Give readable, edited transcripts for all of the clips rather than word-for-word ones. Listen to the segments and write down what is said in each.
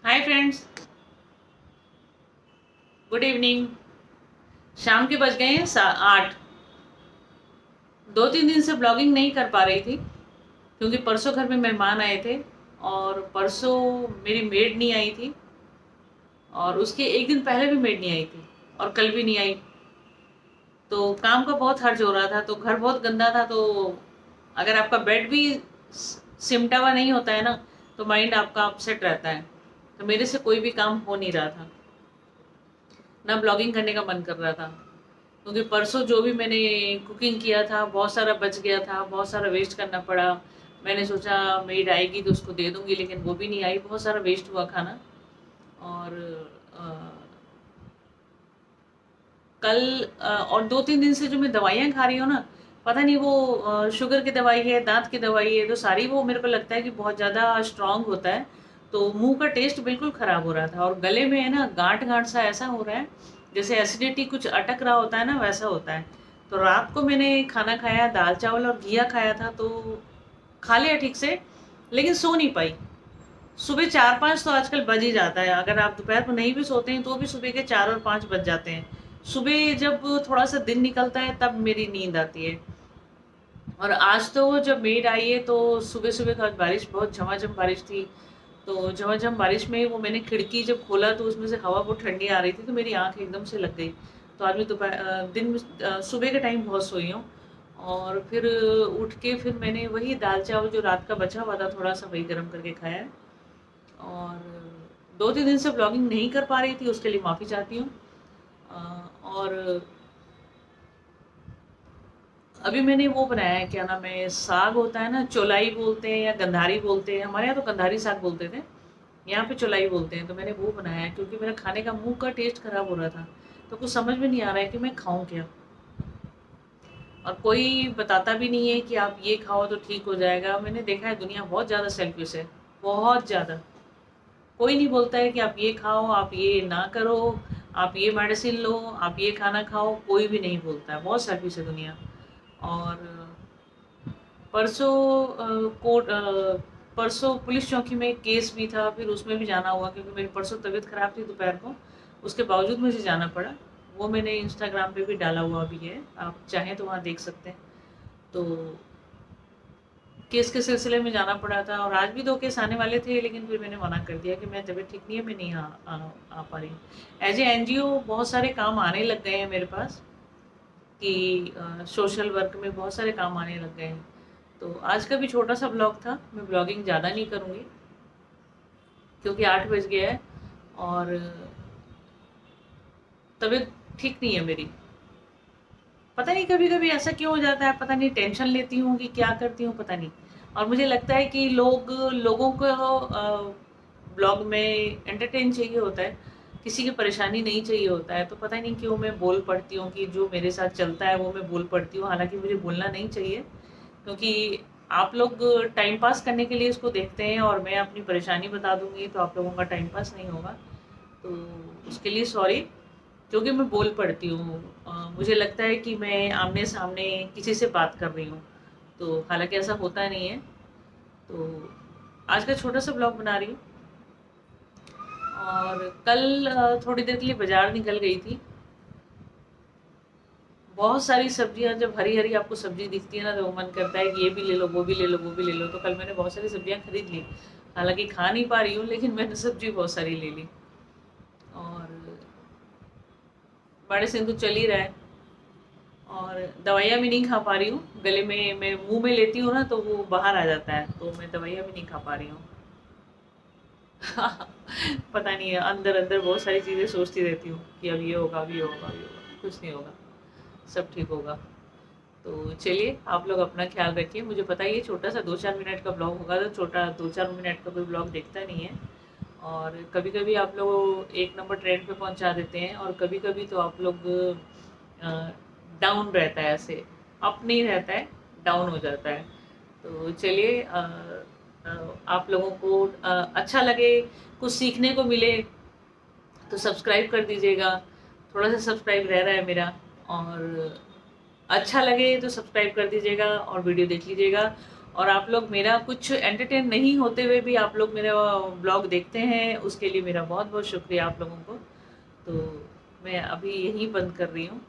Hi friends, good evening. शाम के बज गए हैं 8। 2-3 दिन से ब्लॉगिंग नहीं कर पा रही थी क्योंकि परसों घर में मेहमान आए थे और परसों मेरी मेड नहीं आई थी और उसके एक दिन पहले भी मेड नहीं आई थी और कल भी नहीं आई। तो काम का बहुत हर्ज हो रहा था, तो घर बहुत गंदा था। तो अगर आपका बेड भी सिमटा हुआ नहीं होता है ना, तो माइंड आपका अपसेट रहता है। तो मेरे से कोई भी काम हो नहीं रहा था, ना ब्लॉगिंग करने का मन कर रहा था क्योंकि परसों जो भी मैंने कुकिंग किया था बहुत सारा बच गया था, बहुत सारा वेस्ट करना पड़ा। मैंने सोचा मेड आएगी तो उसको दे दूंगी, लेकिन वो भी नहीं आई, बहुत सारा वेस्ट हुआ खाना। और अ, और 2-3 दिन से जो मैं दवाइयाँ खा रही हूँ ना, पता नहीं वो शुगर की दवाई है, दांत की दवाई है, तो सारी वो मेरे को लगता है कि बहुत ज़्यादा स्ट्रांग होता है। तो मुंह का टेस्ट बिल्कुल ख़राब हो रहा था और गले में है ना गांठ गांठ सा ऐसा हो रहा है, जैसे एसिडिटी कुछ अटक रहा होता है ना, वैसा होता है। तो रात को मैंने खाना खाया, दाल चावल और घिया खाया था, तो खा लिया ठीक से, लेकिन सो नहीं पाई। सुबह 4-5 तो आजकल बज ही जाता है। अगर आप दोपहर को नहीं भी सोते हैं तो भी सुबह के 4 और 5 बज जाते हैं। सुबह जब थोड़ा सा दिन निकलता है तब मेरी नींद आती है। और आज तो जब मेड आई है तो सुबह सुबह तो आज बारिश, बहुत झमाझम बारिश थी। तो झमाझम बारिश में वो मैंने खिड़की जब खोला तो उसमें से हवा बहुत ठंडी आ रही थी, तो मेरी आंख एकदम से लग गई। तो आज मैं सुबह के टाइम बहुत सोई हूँ। और फिर उठ के फिर मैंने वही दाल चावल जो रात का बचा हुआ था थोड़ा सा वही गर्म करके खाया है। और 2-3 दिन से ब्लॉगिंग नहीं कर पा रही थी, उसके लिए माफ़ी चाहती हूँ। और अभी मैंने वो बनाया है, क्या नाम है, साग होता है ना, चौलाई बोलते हैं या गंधारी बोलते हैं, हमारे यहाँ तो गंधारी साग बोलते थे, यहाँ पे चौलाई बोलते हैं। तो मैंने वो बनाया है क्योंकि मेरा खाने का मुंह का टेस्ट खराब हो रहा था, तो कुछ समझ में नहीं आ रहा है कि मैं खाऊं क्या। और कोई बताता भी नहीं है कि आप ये खाओ तो ठीक हो जाएगा। मैंने देखा है दुनिया बहुत ज़्यादा सेल्फिश है, बहुत ज़्यादा। कोई नहीं बोलता है कि आप ये खाओ, आप ये ना करो, आप ये मेडिसिन लो, आप ये खाना खाओ, कोई भी नहीं बोलता है। बहुत सेल्फिश है दुनिया। और परसों परसों पुलिस चौकी में एक केस भी था, फिर उसमें भी जाना हुआ क्योंकि मेरी परसों तबीयत खराब थी दोपहर को, उसके बावजूद मुझे जाना पड़ा। वो मैंने इंस्टाग्राम पे भी डाला हुआ भी है, आप चाहें तो वहाँ देख सकते हैं। तो केस के सिलसिले में जाना पड़ा था और आज भी 2 केस आने वाले थे, लेकिन फिर मैंने मना कर दिया कि मैं तबीयत ठीक नहीं है, मैं नहीं आ पा रही हूँ। एज ए एनजीओ बहुत सारे काम आने लग गए हैं मेरे पास, कि सोशल वर्क में बहुत सारे काम आने लग गए हैं। तो आज का भी छोटा सा ब्लॉग था, मैं ब्लॉगिंग ज़्यादा नहीं करूँगी क्योंकि 8 बज गया है और तबीयत ठीक नहीं है मेरी। पता नहीं कभी कभी ऐसा क्यों हो जाता है, पता नहीं टेंशन लेती हूँ कि क्या करती हूँ, पता नहीं। और मुझे लगता है कि लोगों को ब्लॉग में एंटरटेन चाहिए होता है, किसी की परेशानी नहीं चाहिए होता है। तो पता नहीं क्यों मैं बोल पड़ती हूँ कि जो मेरे साथ चलता है वो मैं बोल पड़ती हूँ, हालांकि मुझे बोलना नहीं चाहिए क्योंकि आप लोग टाइम पास करने के लिए इसको देखते हैं और मैं अपनी परेशानी बता दूंगी तो आप लोगों का टाइम पास नहीं होगा। तो उसके लिए सॉरी, क्योंकि मैं बोल पड़ती हूँ। मुझे लगता है कि मैं आमने सामने किसी से बात कर रही हूँ, तो हालांकि ऐसा होता नहीं है। तो आज का छोटा सा ब्लॉग बना रही हूँ। और कल थोड़ी देर के लिए बाजार निकल गई थी। बहुत सारी सब्जियां, जब हरी हरी आपको सब्जी दिखती है ना तो वो मन करता है कि ये भी ले लो, वो भी ले लो, वो भी ले लो। तो कल मैंने बहुत सारी सब्जियां खरीद ली, हालांकि खा नहीं पा रही हूँ, लेकिन मैंने सब्जी बहुत सारी ले ली। और बड़े सिंह तो चल ही रहा है। और दवाइयाँ भी नहीं खा पा रही हूँ, गले में मैं मुंह में लेती हूँ ना तो वो बाहर आ जाता है, तो मैं दवाइयाँ भी नहीं खा पा रही हूँ। पता नहीं है, अंदर अंदर बहुत सारी चीज़ें सोचती रहती हूँ कि अब ये होगा, अब ये होगा, अब ये होगा, कुछ नहीं होगा, सब ठीक होगा। तो चलिए, आप लोग अपना ख्याल रखिए। मुझे पता है ये छोटा सा 2-4 मिनट का ब्लॉग होगा, तो छोटा 2-4 मिनट का कोई ब्लॉग देखता नहीं है। और कभी कभी आप लोग एक नंबर ट्रेंड पे पहुंचा देते हैं और कभी कभी तो आप लोग डाउन रहता है, ऐसे अप नहीं रहता है, डाउन हो जाता है। तो चलिए, आप लोगों को अच्छा लगे, कुछ सीखने को मिले तो सब्सक्राइब कर दीजिएगा। थोड़ा सा सब्सक्राइब रह रहा है मेरा। और अच्छा लगे तो सब्सक्राइब कर दीजिएगा और वीडियो देख लीजिएगा। और आप लोग मेरा कुछ एंटरटेन नहीं होते हुए भी आप लोग मेरा ब्लॉग देखते हैं, उसके लिए मेरा बहुत बहुत शुक्रिया आप लोगों को। तो मैं अभी यही बंद कर रही हूँ।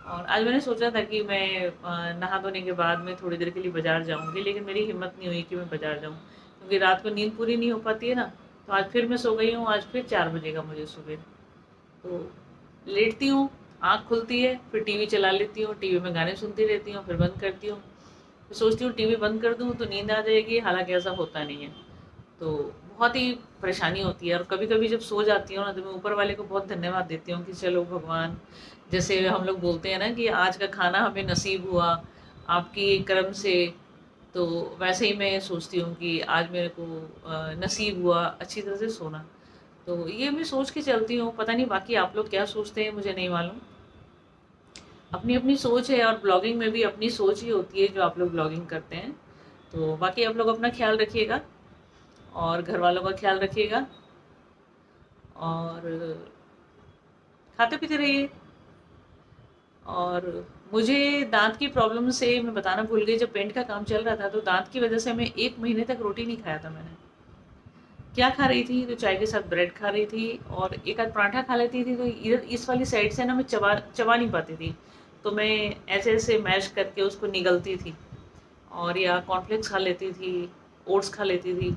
और आज मैंने सोचा था कि मैं नहा धोने के बाद में थोड़ी देर के लिए बाज़ार जाऊँगी, लेकिन मेरी हिम्मत नहीं हुई कि मैं बाज़ार जाऊँ, क्योंकि रात को नींद पूरी नहीं हो पाती है ना। तो आज फिर मैं सो गई हूँ, आज फिर 4 बजेगा मुझे सुबह। तो लेटती हूँ, आँख खुलती है, फिर टीवी चला लेती हूँ, टीवी में गाने सुनती रहती हूँ, फिर बंद करती हूँ। फिर सोचती हूँ टीवी बंद कर दूँ तो नींद आ जाएगी, हालाँकि ऐसा होता नहीं है। तो बहुत ही परेशानी होती है। और कभी-कभी जब सो जाती हूँ ना, तो मैं ऊपर वाले को बहुत धन्यवाद देती हूँ कि चलो भगवान, जैसे हम लोग बोलते हैं ना कि आज का खाना हमें नसीब हुआ आपके कर्म से। तो वैसे ही मैं सोचती हूँ कि आज मेरे को नसीब हुआ अच्छी तरह से सोना। तो ये मैं सोच के चलती हूँ, पता नहीं बाकी आप लोग क्या सोचते हैं मुझे नहीं मालूम। अपनी-अपनी सोच है, और ब्लॉगिंग में भी अपनी सोच ही होती है जो आप लोग ब्लॉगिंग करते हैं। तो बाकी आप लोग अपना ख़्याल रखिएगा और घरवालों का ख़्याल रखिएगा, और खाते-पीते रहिए। और मुझे दाँत की प्रॉब्लम से मैं बताना भूल गई, जब पेंट का काम चल रहा था तो दाँत की वज़ह से मैं 1 महीने तक रोटी नहीं खाया था मैंने। क्या खा रही थी, तो चाय के साथ ब्रेड खा रही थी और एक आध पराठा खा लेती थी, तो इधर इस वाली साइड से ना मैं चबा चबा नहीं पाती थी। तो मैं ऐसे-ऐसे मैश करके उसको निगलती थी, और या कॉर्नफ्लेक्स खा लेती थी, ओट्स खा लेती थी,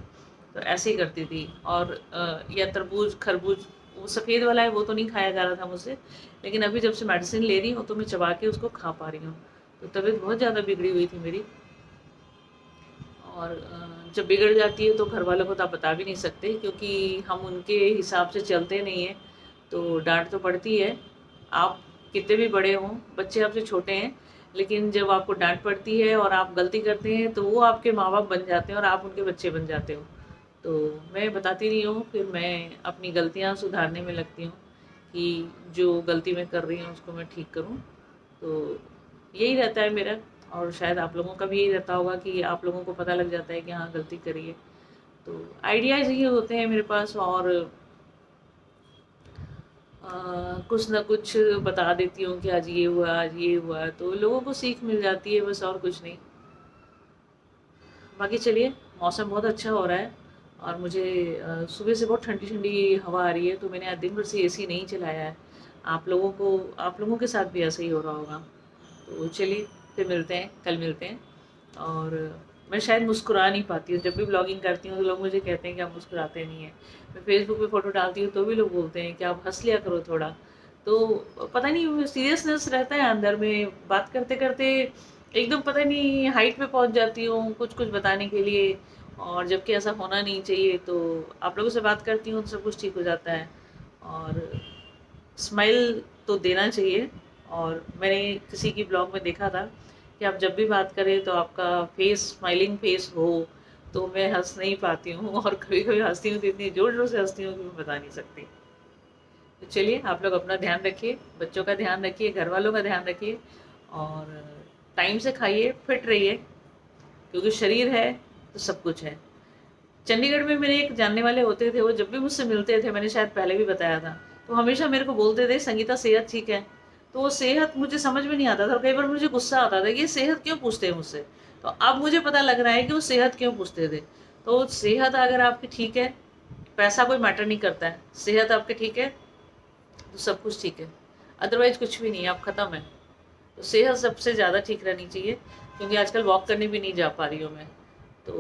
तो ऐसे ही करती थी। और या तरबूज, खरबूज, वो सफ़ेद वाला है वो तो नहीं खाया जा रहा था मुझसे, लेकिन अभी जब से मेडिसिन ले रही हूँ तो मैं चबा के उसको खा पा रही हूँ। तो तबीयत बहुत ज़्यादा बिगड़ी हुई थी मेरी। और जब बिगड़ जाती है तो घर वालों को तो आप बता भी नहीं सकते, क्योंकि हम उनके हिसाब से चलते नहीं हैं, तो डांट तो पड़ती है। आप कितने भी बड़े हों, बच्चे आपसे छोटे हैं, लेकिन जब आपको डांट पड़ती है और आप गलती करते हैं तो वो आपके माँ बाप बन जाते हैं और आप उनके बच्चे बन जाते हो। तो मैं बताती नहीं हूँ, फिर मैं अपनी गलतियाँ सुधारने में लगती हूँ कि जो गलती मैं कर रही हूँ उसको मैं ठीक करूँ। तो यही रहता है मेरा, और शायद आप लोगों का भी यही रहता होगा कि आप लोगों को पता लग जाता है कि हाँ गलती करी है। तो आइडियाज़ ये होते हैं मेरे पास, और कुछ ना कुछ बता देती हूँ कि आज ये हुआ, आज ये हुआ, तो लोगों को सीख मिल जाती है, बस और कुछ नहीं। बाकी चलिए, मौसम बहुत अच्छा हो रहा है, और मुझे सुबह से बहुत ठंडी-ठंडी हवा आ रही है, तो मैंने आज दिन भर से एसी नहीं चलाया है। आप लोगों के साथ भी ऐसा ही हो रहा होगा। तो चलिए, फिर मिलते हैं, कल मिलते हैं। और मैं शायद मुस्कुरा नहीं पाती हूँ, जब भी ब्लॉगिंग करती हूँ तो लोग मुझे कहते हैं कि आप मुस्कुराते नहीं हैं। मैं फेसबुक पे फ़ोटो डालती हूँ तो भी लोग बोलते हैं कि आप हँस लिया करो थोड़ा। तो पता नहीं वो सीरियसनेस रहता है अंदर में, बात करते-करते एकदम पता नहीं हाइट पे पहुँच जाती हूँ कुछ-कुछ बताने के लिए, और जबकि ऐसा होना नहीं चाहिए। तो आप लोगों से बात करती हूँ तो सब कुछ ठीक हो जाता है, और स्माइल तो देना चाहिए। और मैंने किसी की ब्लॉग में देखा था कि आप जब भी बात करें तो आपका फेस स्माइलिंग फेस हो, तो मैं हँस नहीं पाती हूँ, और कभी-कभी हँसती हूँ तो इतनी ज़ोर-ज़ोर से हँसती हूँ कि मैं बता नहीं सकती। तो चलिए, आप लोग अपना ध्यान रखिए, बच्चों का ध्यान रखिए, घरवालों का ध्यान रखिए, और टाइम से खाइए, फिट रहिए, क्योंकि शरीर है तो सब कुछ है। चंडीगढ़ में मेरे एक जानने वाले होते थे, वो जब भी मुझसे मिलते थे, मैंने शायद पहले भी बताया था, तो हमेशा मेरे को बोलते थे संगीता सेहत ठीक है? तो वो सेहत मुझे समझ में नहीं आता था, और कई बार मुझे गुस्सा आता था कि ये सेहत क्यों पूछते हैं मुझसे? तो अब मुझे पता लग रहा है कि वो सेहत क्यों पूछते थे। तो सेहत अगर आपकी ठीक है, पैसा कोई मैटर नहीं करता है, सेहत आपकी ठीक है, तो सब कुछ ठीक है, अदरवाइज़ कुछ भी नहीं है, आप ख़त्म हैं। तो सेहत सबसे ज़्यादा ठीक रहनी चाहिए, क्योंकि आजकल वॉक करने भी नहीं जा पा रही हूँ मैं। तो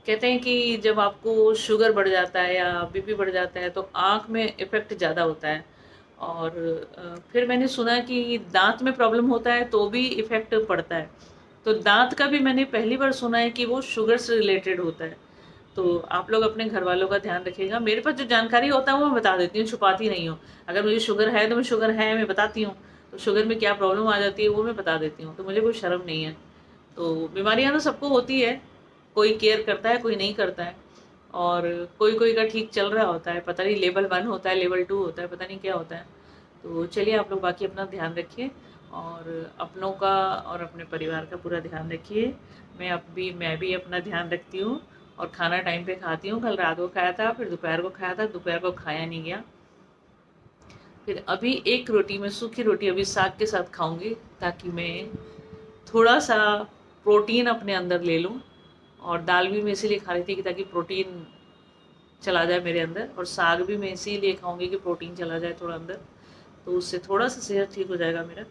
कहते हैं कि जब आपको शुगर बढ़ जाता है या बीपी बढ़ जाता है तो आँख में इफ़ेक्ट ज़्यादा होता है। और फिर मैंने सुना कि दाँत में प्रॉब्लम होता है तो भी इफ़ेक्ट पड़ता है। तो दाँत का भी मैंने पहली बार सुना है कि वो शुगर से रिलेटेड होता है। तो आप लोग अपने घरवालों का ध्यान रखिएगा। मेरे पास जो जानकारी होता है वो मैं बता देती हूँ, छुपाती नहीं हूँ। अगर मुझे शुगर है तो मैं शुगर है मैं बताती हूँ। तो शुगर में क्या प्रॉब्लम आ जाती है वो मैं बता देती हूँ। तो मुझे कोई शर्म नहीं है। तो बीमारियाँ तो सबको होती है, कोई केयर करता है, कोई नहीं करता है। और कोई-कोई का ठीक चल रहा होता है, पता नहीं लेवल 1 होता है, लेवल 2 होता है, पता नहीं क्या होता है। तो चलिए, आप लोग बाकी अपना ध्यान रखिए, और अपनों का और अपने परिवार का पूरा ध्यान रखिए। मैं भी अपना ध्यान रखती हूँ, और खाना टाइम पे खाती हूँ। कल रात को खाया था, फिर दोपहर को खाया था, दोपहर को खाया नहीं गया। फिर अभी एक रोटी, मैं सूखी रोटी अभी साग के साथ खाऊँगी, ताकि मैं थोड़ा-सा प्रोटीन अपने अंदर ले लूँ, और दाल भी मैं इसीलिए खा रही थी कि ताकि प्रोटीन चला जाए मेरे अंदर, और साग भी मैं इसीलिए खाऊंगी कि प्रोटीन चला जाए थोड़ा अंदर, तो उससे थोड़ा सा सेहत ठीक हो जाएगा मेरा।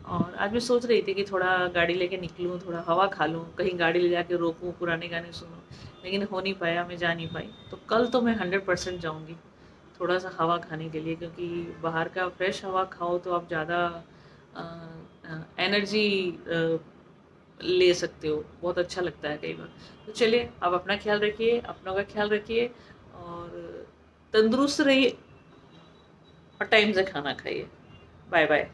और आज मैं सोच रही थी कि थोड़ा गाड़ी लेके निकलूँ, थोड़ा हवा खा लूँ, कहीं गाड़ी ले जाके रोकूँ, पुराने गाने सुनूँ, लेकिन हो नहीं पाया, मैं जा नहीं पाई। तो कल तो मैं 100% जाऊँगी थोड़ा सा हवा खाने के लिए, क्योंकि बाहर का फ्रेश हवा खाओ तो आप ज़्यादा एनर्जी ले सकते हो, बहुत अच्छा लगता है कई बार। तो चलिए, आप अपना ख्याल रखिए, अपनों का ख्याल रखिए, और तंदुरुस्त रहिए, और टाइम से खाना खाइए। Bye bye.